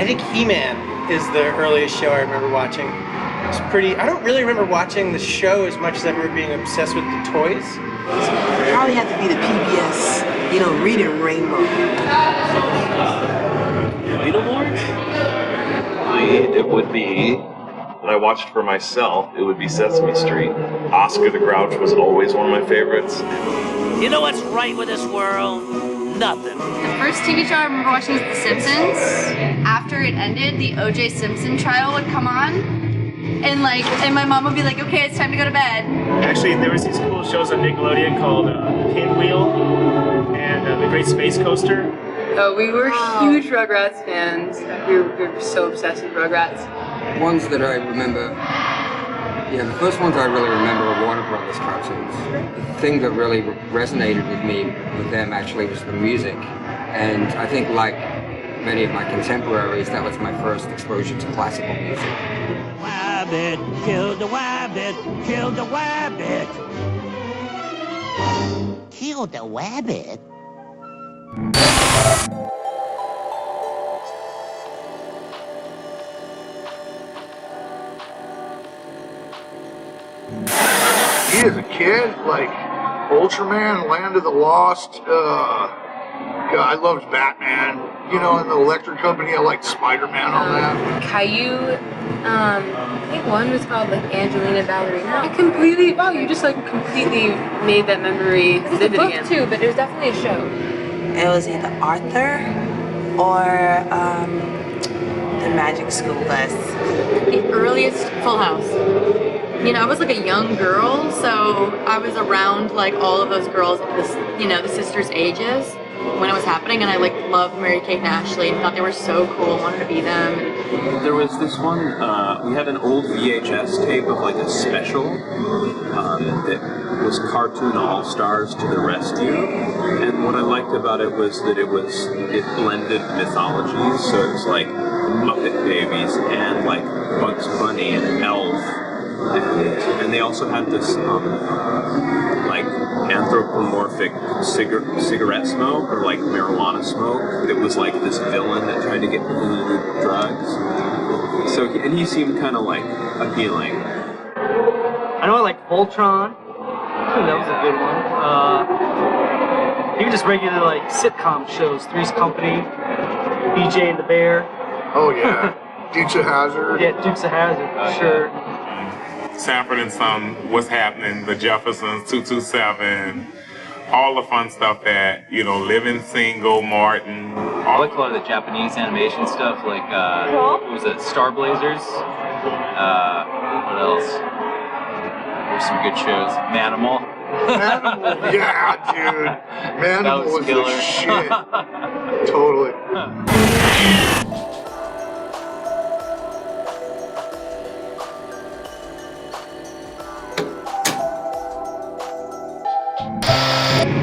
I think He-Man is the earliest show I remember watching. It's pretty. I don't really remember watching the show as much as I remember being obsessed with the toys. Probably have to be the PBS, you know, Reading Rainbow. Leaderboard? It would be, when I watched for myself, it would be Sesame Street. Oscar the Grouch was always one of my favorites. You know what's right with this world? Nothing. The first TV show I remember watching was The Simpsons. After it ended, the O.J. Simpson trial would come on. And my mom would be like, okay, it's time to go to bed. Actually, there was these cool shows on Nickelodeon called Pinwheel and The Great Space Coaster. Oh, we were huge Rugrats fans. We were so obsessed with Rugrats. Ones that I remember, the first ones I really remember are Warner Brothers cartoons. The thing that really resonated with me with them actually was the music. And I think like many of my contemporaries, that was my first exposure to classical music. Wabbit, kill the wabbit, kill the wabbit. Kill the wabbit? As a kid, like Ultraman, Land of the Lost, I loved Batman, you know, and the Electric Company, I liked Spider-Man on that. Caillou, I think one was called like Angelina Ballerina. It completely, wow, you just like completely made that memory vivid again. Too, but it was definitely a show. It was either Arthur or the Magic School Bus. The earliest Full House. You know, I was like a young girl, so I was around like all of those girls, the sisters' ages when it was happening, and I like loved Mary-Kate and Ashley and thought they were so cool, wanted to be them. There was this one, we had an old VHS tape of like a special that was Cartoon All-Stars to the Rescue. And what I liked about it was that it blended mythologies, so it was like Muppet Babies and like Bugs Bunny and Elf. And they also had this like anthropomorphic cigarette smoke or like marijuana smoke that was like this villain that tried to get people to do drugs. So he seemed kind of like appealing. I know I like Voltron. That was a good one. Even just regular like sitcom shows, Three's Company, BJ and the Bear. Oh yeah, Dukes of Hazzard. Yeah, Dukes of Hazzard, for sure. Sanford and Son, What's Happening, The Jeffersons, 227, all the fun stuff that, you know, Living Single, Martin. I like a lot of the Japanese animation stuff, like, what was it, Star Blazers? What else? There's some good shows. Manimal. Manimal, yeah, dude. Manimal was the shit. Totally.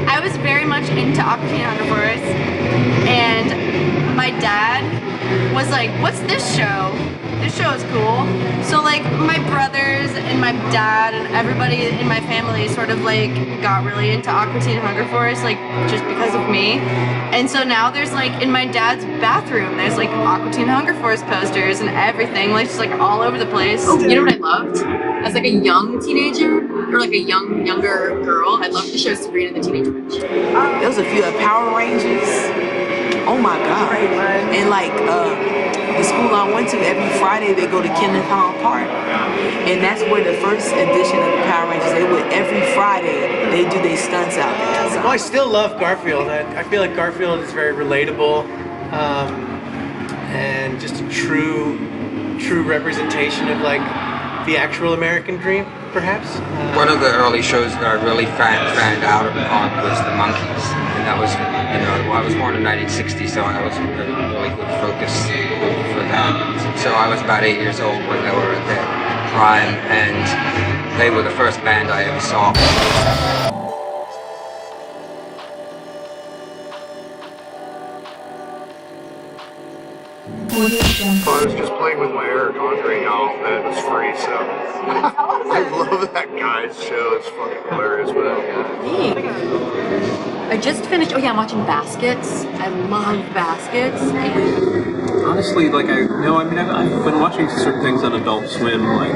I was very much into Aquatine Hunger Force, and my dad was like, what's this show? This show is cool. So like my brothers and my dad and everybody in my family sort of like got really into Aquatine Hunger Force, like just because of me. And so now there's like in my dad's bathroom, there's like Aquatine Hunger Force posters and everything, like just like all over the place. You know what I loved? As like a young teenager, or like a younger girl, I loved the show Sabrina the Teenage Witch. There was a few Power Rangers. Oh my God. And like the school I went to, every Friday they go to Kennethon Park. And that's where the first edition of the Power Rangers, they would every Friday, they do their stunts out there. So. Well, I still love Garfield. I feel like Garfield is very relatable and just a true representation of like the actual American dream, perhaps. One of the early shows that I really fanned out upon was The Monkees. And that was, I was born in 1960, so I was a really good focus for that. So I was about 8 years old when they were at their prime, and they were the first band I ever saw. I was just playing with my Eric Andre now, and it was free, so I love that guy's show. It's fucking hilarious, but I just finished, I'm watching Baskets. I love Baskets. honestly, like I've been watching certain things on Adult Swim, like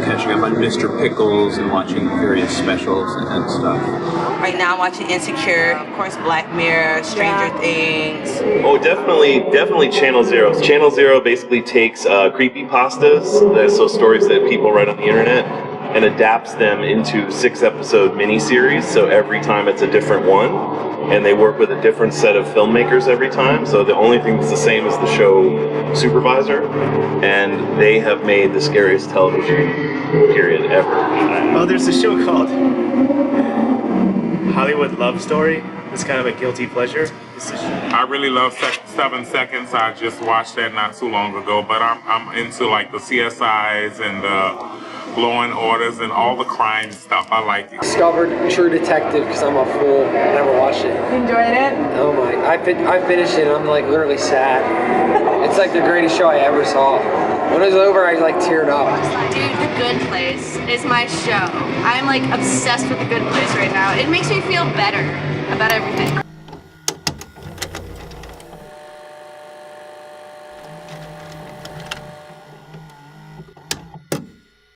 catching up on Mr. Pickles and watching various specials and stuff. Right now I'm watching Insecure, of course Black Mirror, Stranger Things. Oh, definitely Channel Zero. Channel Zero basically takes creepypastas, so stories that people write on the internet, and adapts them into 6-episode miniseries, so every time it's a different one, and they work with a different set of filmmakers every time, so the only thing that's the same is the show supervisor, and they have made the scariest television period ever. Oh, there's a show called Hollywood Love Story. It's kind of a guilty pleasure. I really love 7 Seconds. I just watched that not too long ago, but I'm into like the CSIs and the Law and Orders and all the crime stuff. I like it. Discovered True Detective because I'm a fool. I never watched it. Enjoyed it? Oh my! I finished it and I'm like literally sad. It's like the greatest show I ever saw. When it was over, I like teared up. Dude, The Good Place is my show. I'm like obsessed with The Good Place right now. It makes me feel better about everything.